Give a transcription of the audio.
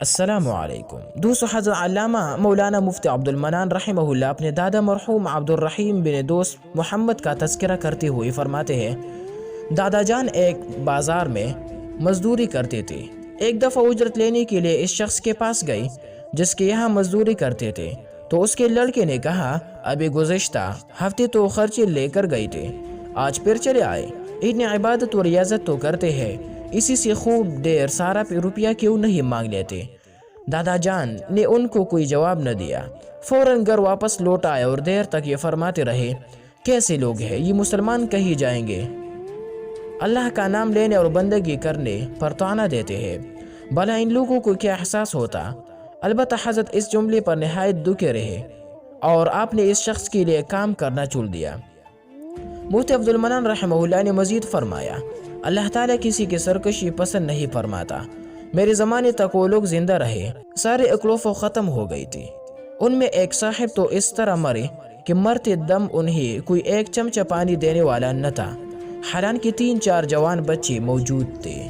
السلام علیکم دوستو، حضرت علامہ مولانا مفتی عبد المنان رحمہ اللہ اپنے دادا مرحوم عبد الرحیم بن دوست محمد کا تذکرہ کرتے ہوئے فرماتے ہیں، دادا جان ایک بازار میں مزدوری کرتے تھے۔ ایک دفعہ اجرت لینے کے لیے اس شخص کے پاس گئی جس کے یہاں مزدوری کرتے تھے، تو اس کے لڑکے نے کہا، ابھی گزشتہ ہفتے تو خرچے لے کر گئے تھے، آج پھر چلے آئے، اتنی عبادت و ریاضت تو کرتے ہیں، اسی سے خوب ڈیر سارا روپیہ کیوں نہیں مانگ لیتے؟ دادا جان نے ان کو کوئی جواب نہ دیا، فوراً گھر واپس لوٹ آئے اور دیر تک یہ فرماتے رہے، کیسے لوگ ہیں یہ، مسلمان کہیں جائیں گے، اللہ کا نام لینے اور بندگی کرنے پر طعنہ دیتے ہیں، بھلا ان لوگوں کو کیا احساس ہوتا؟ البتہ حضرت اس جملے پر نہایت دکھے رہے اور آپ نے اس شخص کے لیے کام کرنا چھوڑ دیا۔ مفتی عبد المنان رحمہ اللہ نے مزید فرمایا، اللہ تعالیٰ کسی کی سرکشی پسند نہیں فرماتا۔ میرے زمانے تک وہ لوگ زندہ رہے، سارے اکلوف ختم ہو گئی تھی، ان میں ایک صاحب تو اس طرح مرے کہ مرتے دم انہیں کوئی ایک چمچہ پانی دینے والا نہ تھا، حالانکہ 3-4 جوان بچے موجود تھے۔